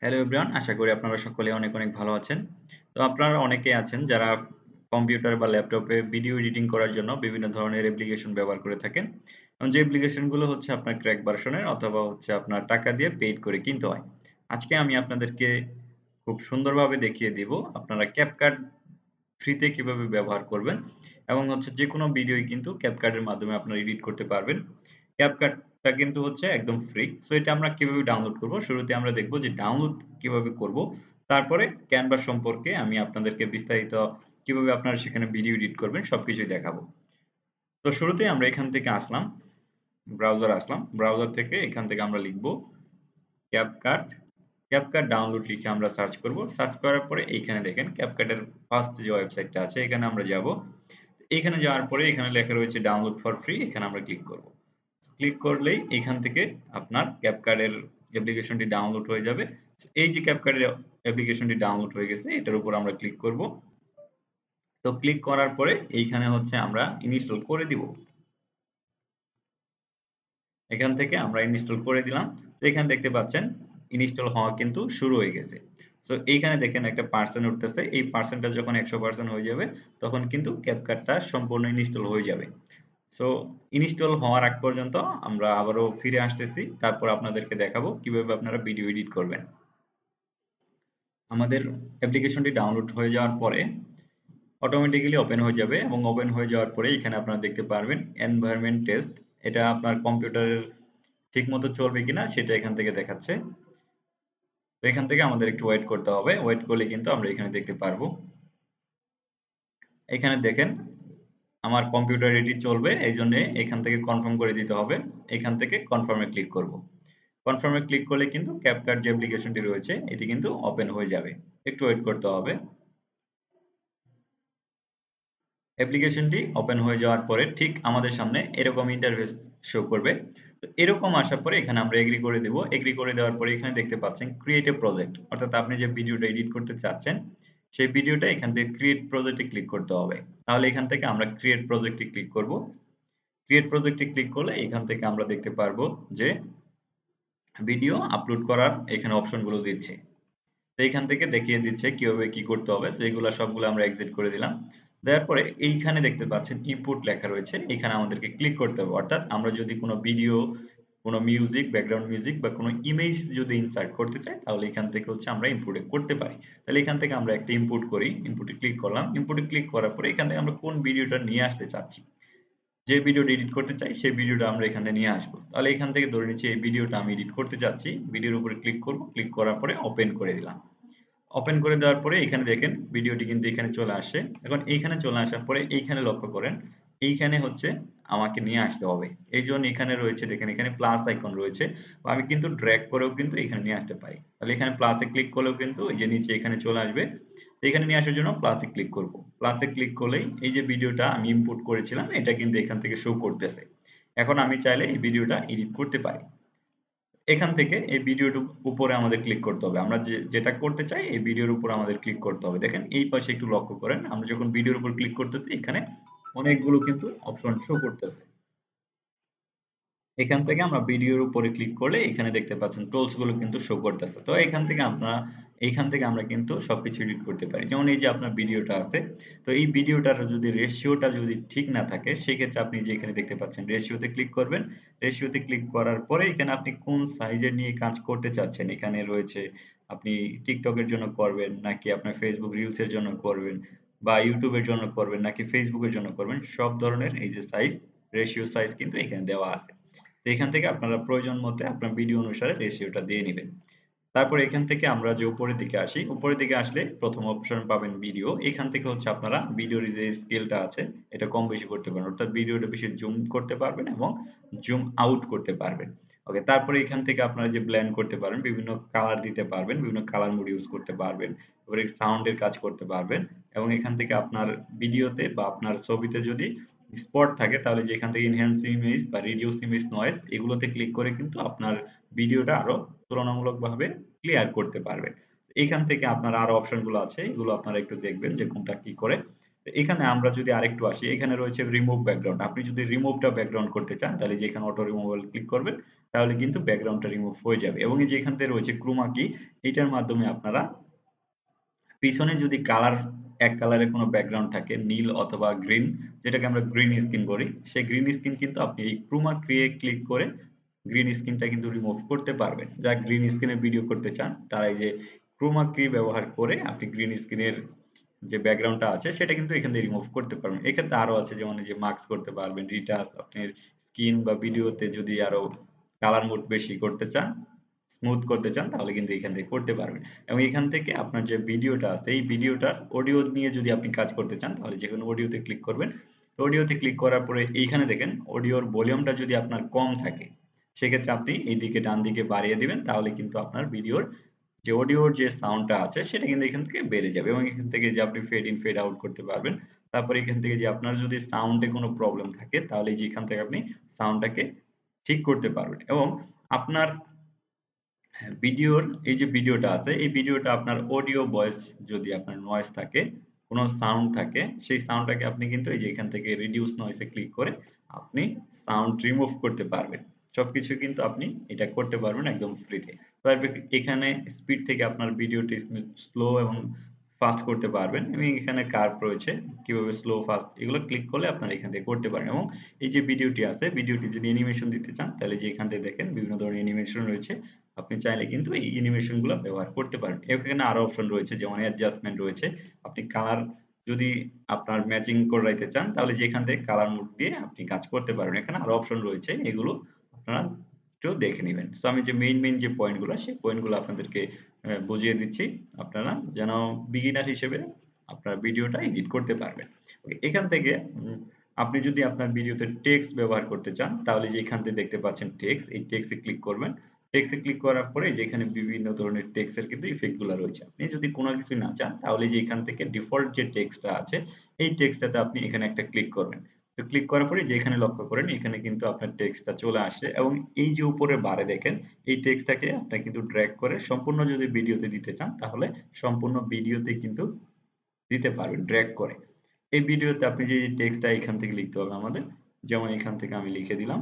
Hello everyone, আশা করি আপনারা সকলে অনেক অনেক ভালো আছেন। তো আপনারা অনেকেই আছেন যারা কম্পিউটার বা ল্যাপটপে ভিডিও এডিটিং করার জন্য বিভিন্ন ধরনের অ্যাপ্লিকেশন ব্যবহার করে থাকেন। এবং যে অ্যাপ্লিকেশন গুলো হচ্ছে আপনার ক্র্যাক ভার্সনের অথবা হচ্ছে আপনার টাকা দিয়ে পেইড করে কিনতে হয়। আজকে আমি আপনাদেরকে খুব সুন্দরভাবে দেখিয়ে দিব আপনারা CapCut ফ্রিতে কিভাবে ব্যবহার করবেন এবং হচ্ছে যেকোনো ভিডিওই কিন্তু CapCut এর মাধ্যমে আপনারা এডিট করতে পারবেন। CapCut টা কিন্তু হচ্ছে একদম ফ্রি। সো এটা আমরা কিভাবে ডাউনলোড করব? শুরুতে আমরা দেখব যে ডাউনলোড কিভাবে করব। তারপরে Canva সম্পর্কে আমি আপনাদেরকে বিস্তারিত কিভাবে আপনারা সেখানে ভিডিও এডিট করবেন সবকিছুই দেখাবো। তো শুরুতেই আমরা এখান থেকে আসলাম, ব্রাউজারে আসলাম। ব্রাউজার থেকে এখান থেকে আমরা লিখব CapCut, CapCut ডাউনলোড লিখে আমরা সার্চ করব। সার্চ করার পরে এইখানে দেখেন CapCut এর ফার্স্ট যে ওয়েবসাইটটা আছে এখানে আমরা যাব। এখানে যাওয়ার পরে এখানে লেখা রয়েছে ডাউনলোড ফর ফ্রি, এখানে আমরা ক্লিক করব। ক্লিক করলেই এখান থেকে আপনার CapCut এর অ্যাপ্লিকেশনটি ডাউনলোড হয়ে যাবে। এই যে CapCut এর অ্যাপ্লিকেশনটি ডাউনলোড হয়ে গেছে এটার উপর আমরা ক্লিক করব। তো ক্লিক করার পরে এইখানে হচ্ছে আমরা ইনস্টল করে দিব। এখান থেকে আমরা ইনস্টল করে দিলাম। তো এখানে দেখতে পাচ্ছেন ইনস্টল হওয়া কিন্তু শুরু হয়ে গেছে। সো এইখানে দেখেন একটা পার্সেন্ট উঠতেছে। এই পার্সেন্টটা যখন 100% হয়ে যাবে তখন কিন্তু CapCut টা সম্পূর্ণ ইনস্টল হয়ে যাবে। সো ইনস্টল হওয়ার আগ পর্যন্ত আমরা আবারও ফিরে আসতেছি। তারপর আপনাদেরকে দেখাবো কিভাবে আপনারা ভিডিও এডিট করবেন। আমাদের অ্যাপ্লিকেশনটি ডাউনলোড হয়ে যাওয়ার পরে অটোমেটিক্যালি ওপেন হয়ে যাবে এবং ওপেন হয়ে যাওয়ার পরে এখানে আপনারা দেখতে পারবেন এনভায়রনমেন্ট টেস্ট। এটা আপনার কম্পিউটারের ঠিকমতো চলবে কিনা সেটা এখান থেকে দেখাচ্ছে। তো এখান থেকে আমাদের একটু ওয়েট করতে হবে। ওয়েট করলে কিন্তু আমরা এখানে দেখতে পারবো। এখানে দেখেন আমার কম্পিউটার এটি চলবে এই জন্য এখান থেকে কনফার্ম করে দিতে হবে। এখান থেকে কনফার্মে ক্লিক করব। কনফার্মে ক্লিক করলে কিন্তু CapCut যে অ্যাপ্লিকেশনটি রয়েছে এটি কিন্তু ওপেন হয়ে যাবে। একটু ওয়েট করতে হবে। অ্যাপ্লিকেশনটি ওপেন হয়ে যাওয়ার পরে ঠিক আমাদের সামনে এরকম ইন্টারফেস শো করবে। তো এরকম আসার পরে এখানে আমরা এগ্রি করে দেব। এগ্রি করে দেওয়ার পরে এখানে দেখতে পাচ্ছেন ক্রিয়েট এ প্রজেক্ট, অর্থাৎ আপনি যে ভিডিওটা এডিট করতে চাচ্ছেন সেই ভিডিওটা এখান থেকে ক্রিয়েট প্রজেক্টে ক্লিক করতে হবে। তাহলে এখান থেকে আমরা ক্রিয়েট প্রজেক্টে ক্লিক করব। ক্রিয়েট প্রজেক্টে ক্লিক করলে এখান থেকে আমরা দেখতে পারবো যে ভিডিও আপলোড করার এখানে অপশনগুলো দিচ্ছে। তো এখান থেকে দেখিয়ে দিচ্ছে কিভাবে কি করতে হবে। তো এগুলা সবগুলো আমরা এক্সিট করে দিলাম। দেওয়ার পরে এইখানে দেখতে পাচ্ছেন ইনপুট লেখা রয়েছে। এখানে আমাদেরকে ক্লিক করতে হবে। অর্থাৎ আমরা যদি কোনো ভিডিও, কোনো মিউজিক, ব্যাকগ্রাউন্ড মিউজিক বা কোনো ইমেজ যদি ইনসার্ট করতে চাই তাহলে এখান থেকে হচ্ছে আমরা ইনপুটে করতে পারি। তাহলে এখান থেকে আমরা একটা ইনপুট করি। ইনপুটে ক্লিক করলাম। ইনপুটে ক্লিক করার পরে এখান থেকে আমরা কোন ভিডিওটা নিয়ে আসতে চাচ্ছি, যে ভিডিওটা এডিট করতে চাই সেই ভিডিওটা আমরা এখান থেকে নিয়ে আসবো। তাহলে এখান থেকে ধরে নিচ্ছি এই ভিডিওটা আমি এডিট করতে চাচ্ছি। ভিডিওর উপরে ক্লিক করব। ক্লিক করার পরে ওপেন করে দিলাম। ওপেন করে দেওয়ার পরে এখানে দেখেন ভিডিওটি কিন্তু এখানে চলে আসে। এখন এইখানে চলে আসার পরে এইখানে লক্ষ্য করেন এইখানে হচ্ছে আমাকে নিয়ে আসতে হবে। এই জন্য এখানে রয়েছে দেখেন এখানে প্লাস আইকন রয়েছে। আমি কিন্তু ড্র্যাগ করেও কিন্তু এখানে নিয়ে আসতে পারি। তাহলে এখানে প্লাসে ক্লিক করলেও কিন্তু এই যে নিচে এখানে চলে আসবে। তো এখানে নিয়ে আসার জন্য প্লাসে ক্লিক করব। প্লাসে ক্লিক করলেই এই যে ভিডিওটা আমি ইম্পোর্ট করেছিলাম এটা কিন্তু এখান থেকে শো করতেছে। এখন আমি চাইলে এই ভিডিওটা এডিট করতে পারি। এখান থেকে এই ভিডিওর উপরে আমাদের ক্লিক করতে হবে। আমরা যেটা করতে চাই এই ভিডিওর উপর আমাদের ক্লিক করতে হবে। দেখেন এই পাশে একটু লক্ষ্য করেন আমরা যখন ভিডিওর উপর ক্লিক করতেছি এখানে অনেকগুলো কিন্তু অপশন শো করতেছে। এখান থেকে আমরা ভিডিওর উপরে ক্লিক করলে এখানে দেখতে পাচ্ছেন টুলস গুলো কিন্তু শো করতেছে। তো এখান থেকে আমরা কিন্তু সবকিছু এডিট করতে পারি। যেমন এই যে আপনার ভিডিওটা আছে, তো এই ভিডিওটার যদি রেশিওটা যদি ঠিক না থাকে সেক্ষেত্রে আপনি যে এখানে দেখতে পাচ্ছেন রেশিওতে ক্লিক করবেন। রেশিওতে ক্লিক করার পরে এখানে আপনি কোন সাইজের নিয়ে কাজ করতে চাচ্ছেন এখানে রয়েছে। আপনি টিকটকের জন্য করবেন নাকি আপনার ফেসবুক রিলস এর জন্য করবেন বা ইউটিউবের জন্য করবেন নাকি ফেসবুকের জন্য করবেন, সব ধরনের এই যে সাইজ, রেশিও সাইজ কিন্তু এখানে দেওয়া আছে। তো এখান থেকে আপনারা প্রয়োজন মতে আপনার ভিডিও অনুসারে রেশিওটা দিয়ে নেবেন। তারপর এখান থেকে আমরা যে উপরের দিকে আসি, উপরের দিকে আসলে প্রথম অপশন পাবেন ভিডিও। এখান থেকে হচ্ছে আপনারা ভিডিওর যে স্কেলটা আছে এটা কম বেশি করতে পারেন, অর্থাৎ ভিডিওটা বেশি জুম করতে পারবেন এবং জুম আউট করতে পারবেন। ওকে, তারপরে এখান থেকে আপনারা যে ব্লেন্ড করতে পারেন, বিভিন্ন কালার দিতে পারবেন, বিভিন্ন কালার মোড ইউজ করতে পারবেন, তারপরে সাউন্ডের কাজ করতে পারবেন এবং এখান থেকে আপনার ভিডিওতে বা আপনার ছবিতে যদি স্পট থাকে তাহলে যেখান থেকে ইনহ্যান্স ইমেজ বা রিডিউস ইমেজ নয়েজ এগুলোতে ক্লিক করে কিন্তু আপনার ভিডিওটা আরো তুলনামূলকভাবে ক্লিয়ার করতে পারবেন। এখান থেকে আপনার আরো অপশন গুলো আছে, এগুলো আপনারা একটু দেখবেন যে কোনটা কি করে। এখানে আমরা যদি আরেকটু আসি, এখানে রয়েছে রিমুভ ব্যাকগ্রাউন্ড। আপনি যদি রিমুভটা ব্যাকগ্রাউন্ড করতে চান তাহলে যে এখানে অটো রিমুভাল ক্লিক করবেন, তাহলে কিন্তু ব্যাকগ্রাউন্ডটা রিমুভ হয়ে যাবে। এবং এই যে এখান থেকে রয়েছে ক্রোমা কি, এটার মাধ্যমে আপনারা পিছনে যদি কালার এক কালারের কোনো ব্যাকগ্রাউন্ড থাকে নীল অথবা গ্রিন, যেটাকে আমরা গ্রিন স্ক্রিন বলি, সেই গ্রিন স্ক্রিন কিন্তু আপনি এই ক্রোমা ক্লিক করে গ্রিন স্ক্রিনটা কিন্তু রিমুভ করতে পারবেন। যারা গ্রিন স্ক্রিনে ভিডিও করতে চান তারা এই যে ক্রোমা কি ব্যবহার করে আপনি গ্রিন স্ক্রিনের যে ব্যাকগ্রাউন্ডটা আছে সেটা কিন্তু এখান থেকে রিমুভ করতে পারবেন। এক্ষেত্রে আরো আছে, যেমন এই যে মাস্ক করতে পারবেন, রিটাচ, আপনার স্কিন বা ভিডিওতে যদি আরো কালার মোড বেশি করতে চান, স্মুথ করতে চান, তাহলে কিন্তু এখান থেকে করতে পারবেন। এবং এখান থেকে আপনার যে ভিডিওটা আছে এই ভিডিওটার অডিও নিয়ে যদি আপনি কাজ করতে চান তাহলে যে কোনো অডিওতে ক্লিক করবেন। অডিওতে ক্লিক করার পরে এইখানে দেখেন অডিওর ভলিউমটা যদি আপনার কম থাকে সেক্ষেত্রে আপনি এইদিকে ডান দিকে বাড়িয়ে দিবেন, তাহলে কিন্তু আপনার ভিডিওর যে অডিওর যে সাউন্ডটা আছে সেটা কিন্তু এখান থেকে বেড়ে যাবে। এবং এখান থেকে যে আপনি ফেড ইন ফেড আউট করতে পারবেন। তারপরে এখান থেকে যে আপনার যদি সাউন্ডে কোনো প্রবলেম থাকে তাহলে যে এখান থেকে আপনি সাউন্ডটাকে ঠিক করতে পারবেন। এবং আপনার ভিডিওর এই যে ভিডিওটা আছে এই ভিডিওটা আপনার অডিও ভয়েস যদি আপনার নয়েজ থাকে, কোনো সাউন্ড থাকে, সেই সাউন্ডটাকে আপনি কিন্তু এই যে এখান থেকে রিডিউস নয়েসে ক্লিক করে আপনি সাউন্ড রিমুভ করতে পারবেন। সবকিছু কিন্তু আপনি এটা করতে পারবেন একদম ফ্রিতে। তারপর এখানে স্পিড থেকে আপনার ভিডিওটি স্লো এবং ফাস্ট করতে পারবেন। এবং এখানে কার্ভ রয়েছে, কিভাবে স্লো ফাস্ট এগুলো ক্লিক করলে আপনারা এখান থেকে করতে পারেন। এবং এই যে ভিডিওটি আছে ভিডিওটি যদি অ্যানিমেশন দিতে চান তাহলে যে এখান থেকে দেখেন বিভিন্ন ধরনের অ্যানিমেশন রয়েছে, আপনি চাইলে কিন্তু এই অ্যানিমেশন গুলো ব্যবহার করতে পারেন। এখানে আরো অপশন রয়েছে, যেমন অ্যাডজাস্টমেন্ট রয়েছে, আপনি কালার যদি আপনার ম্যাচিং করাইতে চান তাহলে যেখান থেকে কালার মোড দিয়ে আপনি কাজ করতে পারবেন। এখানে আরো অপশন রয়েছে, এগুলো আপনারা একটু দেখে নেবেন। সো আমি যে মেইন যে পয়েন্টগুলো সেই পয়েন্টগুলো আপনাদেরকে বুঝিয়ে দিচ্ছি, আপনারা যেন বিগিনার হিসেবে আপনার ভিডিওটা এডিট করতে পারবেন। এখান থেকে আপনি যদি আপনার ভিডিওতে টেক্সট ব্যবহার করতে চান তাহলে যে এখান থেকে দেখতে পাচ্ছেন টেক্সট, এই টেক্সটে ক্লিক করবেন। টেক্সটে ক্লিক করার পরে যেখানে বিভিন্ন ধরনের টেক্সটের কিন্তু ইফেক্ট গুলো রয়েছে। আপনি যদি কোনো কিছু না চান তাহলে যে এখান থেকে ডিফল্ট যে টেক্সটটা আছে এই টেক্সটটাতে আপনি এখানে একটা ক্লিক করবেন। তো ক্লিক করার পরে যেখানে লক্ষ্য করেন এখানে কিন্তু আপনার টেক্সটটা চলে আসে। এবং এই যে উপরে বারে দেখেন এই টেক্সটটাকে আপনি কিন্তু ড্র্যাগ করে সম্পূর্ণ যদি ভিডিওতে দিতে চান তাহলে সম্পূর্ণ ভিডিওতে কিন্তু দিতে পারবেন ড্র্যাগ করে। এই ভিডিওতে আপনি যে টেক্সটটা এখান থেকে লিখতে হবে আমাদের, যেমন এখান থেকে আমি লিখে দিলাম,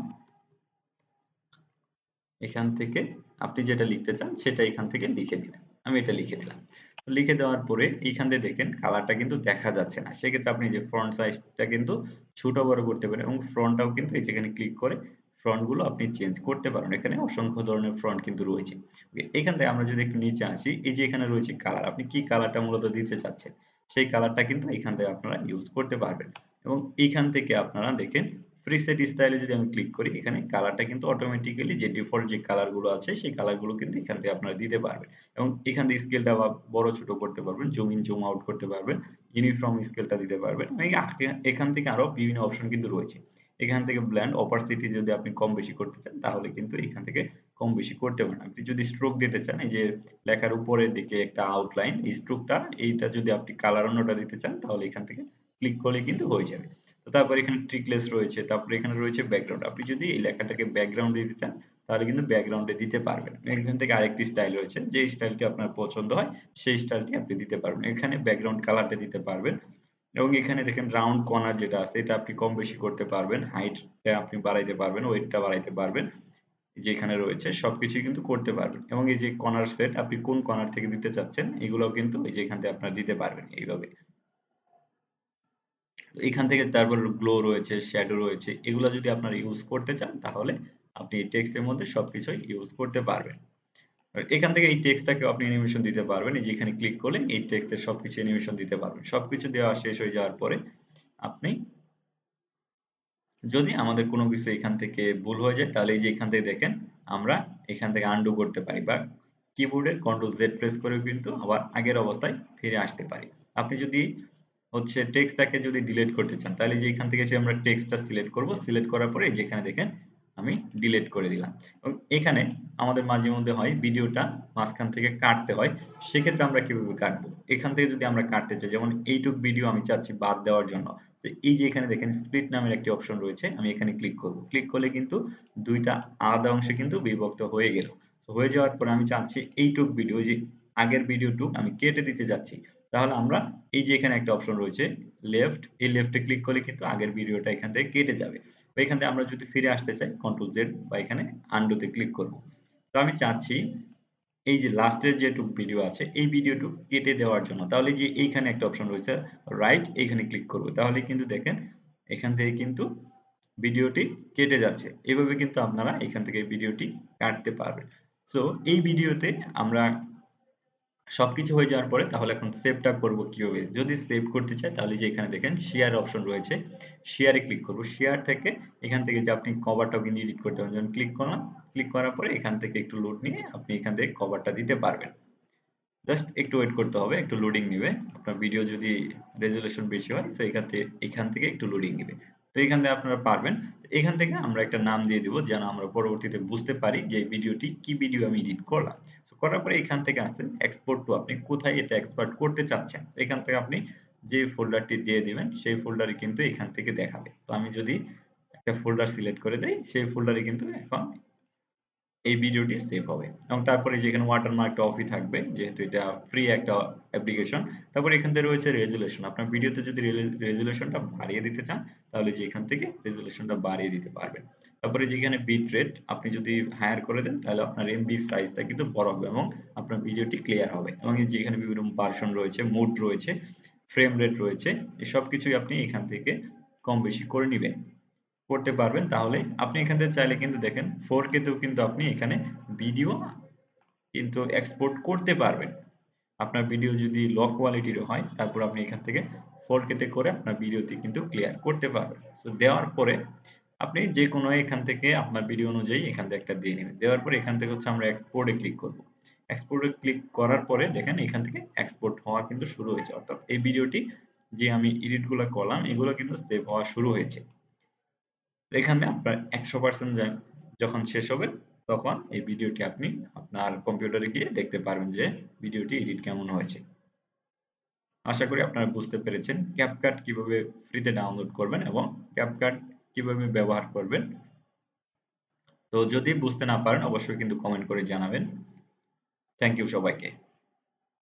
এখান থেকে আপনি যেটা লিখতে চান সেটা এখান থেকে লিখে দিবেন। আমি এটা লিখে দিলাম। লিখে দেওয়ার পরে এইখান থেকে দেখেন কালারটা কিন্তু দেখা যাচ্ছে না, সেক্ষেত্রে আপনি যে ফ্রন্ট সাইজটা কিন্তু ছোট বড় করতে পারেন। এবং ফ্রন্টটাও কিন্তু এই যেখানে ক্লিক করে ফ্রন্ট গুলো আপনি চেঞ্জ করতে পারেন। এখানে অসংখ্য ধরনের ফ্রন্ট কিন্তু রয়েছে। এখান থেকে আমরা যদি একটু নিচে আসি, এই যে এখানে রয়েছে কালার, আপনি কি কালারটা মূলত দিতে চাচ্ছেন সেই কালারটা কিন্তু এখান থেকে আপনারা ইউজ করতে পারবেন। এবং এইখান থেকে আপনারা দেখেন প্রিসেট স্টাইলে যদি আমি ক্লিক করি এখানে কালারটা কিন্তু অটোমেটিক্যালি যে ডিফল্ট যে কালার গুলো আছে সেই কালার গুলো কিন্তু এখান থেকে আপনারা দিতে পারবেন। এবং এখান থেকে স্কেলটা বড় ছোট করতে পারবেন, জুম ইন জুম আউট করতে পারবেন, ইউনিফর্ম স্কেলটা দিতে পারবেন। এখান থেকে আরো বিভিন্ন অপশন কিন্তু রয়েছে। এখান থেকে ব্ল্যান্ড অপারসিটি যদি আপনি কম বেশি করতে চান তাহলে কিন্তু এখান থেকে কম বেশি করতে পারেন। আপনি যদি স্ট্রোক দিতে চান, এই যে লেখার উপরের দিকে একটা আউটলাইন, এই স্ট্রোকটা এইটা যদি আপনি কালার অন্যটা দিতে চান তাহলে এখান থেকে ক্লিক করলে কিন্তু হয়ে যাবে। তো তারপর এখানে ট্রিকলেস রয়েছে, তারপরে এখানে রয়েছে ব্যাকগ্রাউন্ড। আপনি যদি এই লেখাটাকে ব্যাকগ্রাউন্ড দিতে চান তাহলে কিন্তু ব্যাকগ্রাউন্ডে দিতে পারবেন। এখান থেকে আরেকটি স্টাইল রয়েছে, যে স্টাইলটি আপনার পছন্দ হয় সেই স্টাইলটি আপনি দিতে পারবেন। এখানে ব্যাকগ্রাউন্ড কালারটা দিতে পারবেন। এবং এখানে দেখেন রাউন্ড কর্নার যেটা আছে এটা আপনি কম বেশি করতে পারবেন, হাইটটা আপনি বাড়াইতে পারবেন, ওয়েটটা বাড়াইতে পারবেন, যে এখানে রয়েছে সবকিছুই কিন্তু করতে পারবেন। এবং এই যে কর্নার সেট আপনি কোন কর্নার থেকে দিতে চাচ্ছেন এগুলোও কিন্তু এই যে এখান থেকে আপনারা দিতে পারবেন এইভাবে। এখান থেকে তারপর গ্লো রয়েছে, শ্যাডো রয়েছে, এগুলো যদি আপনারা ইউজ করতে চান তাহলে আপনি এই টেক্সটের মধ্যে সবকিছুই ইউজ করতে পারবেন। আর এখান থেকে এই টেক্সটটাকেও আপনি অ্যানিমেশন দিতে পারবেন। এই যে এখানে ক্লিক করলে এই টেক্সটের সবকিছু অ্যানিমেশন দিতে পারবেন। সবকিছু দেওয়া শেষ হয়ে যাওয়ার পরে আপনি যদি আমাদের কোনো কিছু এখান থেকে ভুল হয়ে যায় তাহলে এই যে এখান থেকে দেখেন আমরা এখান থেকে আনডু করতে পারি, বা কিবোর্ডের কন্ট্রোল জেড প্রেস করে কিন্তু আবার আগের অবস্থায় ফিরে আসতে পারি। আপনি যদি হচ্ছে টেক্সটটাকে যদি ডিলিট করতে চান তাহলে যে এখান থেকে এসে আমরা টেক্সটটা সিলেক্ট করব, সিলেক্ট করার পরে এই যে এখানে দেখেন আমি ডিলিট করে দিলাম। এবং এখানে আমাদের মাঝে মধ্যে হয় ভিডিওটা মাঝখান থেকে কাটতে হয়, সেক্ষেত্রে আমরা কিভাবে কাটবো, এখান থেকে যদি আমরা কাটতে চাই, যেমন এইটুক ভিডিও আমি চাচ্ছি বাদ দেওয়ার জন্য, তো এই যে এখানে দেখেন স্প্লিট নামের একটি অপশন রয়েছে, আমি এখানে ক্লিক করব। ক্লিক করলে কিন্তু দুইটা আলাদা অংশে কিন্তু বিভক্ত হয়ে গেল। তো হয়ে যাওয়ার পরে আমি চাচ্ছি এইটুক ভিডিও, যে আগের ভিডিওটুক আমি কেটে দিতে যাচ্ছি, তাহলে আমরা এই যে এখানে একটা অপশন রয়েছে লেফট, এই লেফটে ক্লিক করলে কিন্তু আগের ভিডিওটা এখান থেকে কেটে যাবে। তো এখান থেকে আমরা যদি ফিরে আসতে চাই কন্ট্রোল জেড বা এখানে আন্ডুতে ক্লিক করব। তো আমি চাচ্ছি এই যে লাস্টের যেটুক ভিডিও আছে এই ভিডিওটুক কেটে দেওয়ার জন্য, তাহলে যে এইখানে একটা অপশন রয়েছে রাইট, এখানে ক্লিক করব। তাহলে কিন্তু দেখেন এখান থেকে কিন্তু ভিডিওটি কেটে যাচ্ছে। এভাবে কিন্তু আপনারা এখান থেকে ভিডিওটি কাটতে পারবেন। সো এই ভিডিওতে আমরা সবকিছু হয়ে যাওয়ার পরে তাহলে এখন সেভটা করব কিভাবে? যদি সেভ করতে চাই তাহলে যে এখানে দেখেন শেয়ার অপশন রয়েছে, শেয়ারে ক্লিক করব। শেয়ার থেকে এখান থেকে যে আপনি কভারটাও কিন্তু এডিট করতে পারবেন। যখন ক্লিক করলাম, ক্লিক করার পরে এখান থেকে একটু লোড নিয়ে আপনি এখান থেকে কভারটা দিতে পারবেন। জাস্ট একটু ওয়েট করতে হবে, একটু লোডিং নিবে। আপনার ভিডিও যদি রেজুলেশন বেশি হয় সো এখান থেকে একটু লোডিং নিবে। তো এখান থেকে আপনারা পারবেন। এখান থেকে আমরা একটা নাম দিয়ে দিব যেন আমরা পরবর্তীতে বুঝতে পারি যে এই ভিডিওটি কি ভিডিও আমি এডিট করলাম। তো করার পরে এখান থেকে আছে এক্সপোর্ট টু, আপনি কোথায় এটা এক্সপোর্ট করতে চাচ্ছেন। এখান থেকে আপনি যে ফোল্ডারটি দিয়ে দিবেন সেই ফোল্ডারে কিন্তু এখান থেকে দেখাবে। তো আমি যদি একটা ফোল্ডার সিলেক্ট করে দেই সেই ফোল্ডারে কিন্তু এখন এই ভিডিওটি সেভ হবে এবং তারপরে যেখানে ওয়াটারমার্কটা অফই থাকবে যেহেতু এটা ফ্রি একটা অ্যাপ্লিকেশন। তারপরে এখান থেকে রয়েছে রেজুলেশন, আপনার ভিডিওতে যদি রেজুলেশনটা বাড়িয়ে দিতে চান তাহলে যে এখান থেকে রেজুলেশনটা বাড়িয়ে দিতে পারবেন। তারপরে যেখানে বিট রেট আপনি যদি হায়ার করে দেন তাহলে আপনার এমবি সাইজটা কিন্তু বড় হবে এবং আপনার ভিডিওটি ক্লিয়ার হবে। এবং এই যেখানে বিভিন্ন ভার্সন রয়েছে, মুড রয়েছে, ফ্রেম রেট রয়েছে, এই সব কিছুই আপনি এখান থেকে কম বেশি করে নিবেন, করতে পারবেন। তাহলে আপনি এখান থেকে চাইলে কিন্তু দেখেন 4K তেও কিন্তু আপনি এখানে ভিডিও কিন্তু এক্সপোর্ট করতে পারবেন। আপনার ভিডিও যদি লো কোয়ালিটির হয় তারপর আপনি এখান থেকে 4K তে করে আপনার ভিডিওটি কিন্তু ক্লিয়ার করতে পারবেন। তো দেওয়ার পরে আপনি যে কোনো এখান থেকে আপনার ভিডিও অনুযায়ী এখান থেকে একটা দিয়ে নেবেন। দেওয়ার পরে এখান থেকে হচ্ছে আমরা এক্সপোর্টে ক্লিক করব। এক্সপোর্টে ক্লিক করার পরে দেখেন এখান থেকে এক্সপোর্ট হওয়া কিন্তু শুরু হয়েছে, অর্থাৎ এই ভিডিওটি যে আমি এডিট গুলো করলাম এগুলো কিন্তু সেভ হওয়া শুরু হয়েছে। এখানে আপনার 100% যখন শেষ হবে তখন এই ভিডিওটি আপনি আপনার কম্পিউটারে গিয়ে দেখতে পারবেন যে ভিডিওটি এডিট কেমন হয়েছে। আশা করি আপনারা বুঝতে পেরেছেন ক্যাপকাট কিভাবে ফ্রিতে ডাউনলোড করবেন এবং ক্যাপকাট কিভাবে ব্যবহার করবেন। তো যদি বুঝতে না পারেন অবশ্যই কিন্তু কমেন্ট করে জানাবেন। থ্যাংক ইউ সবাইকে।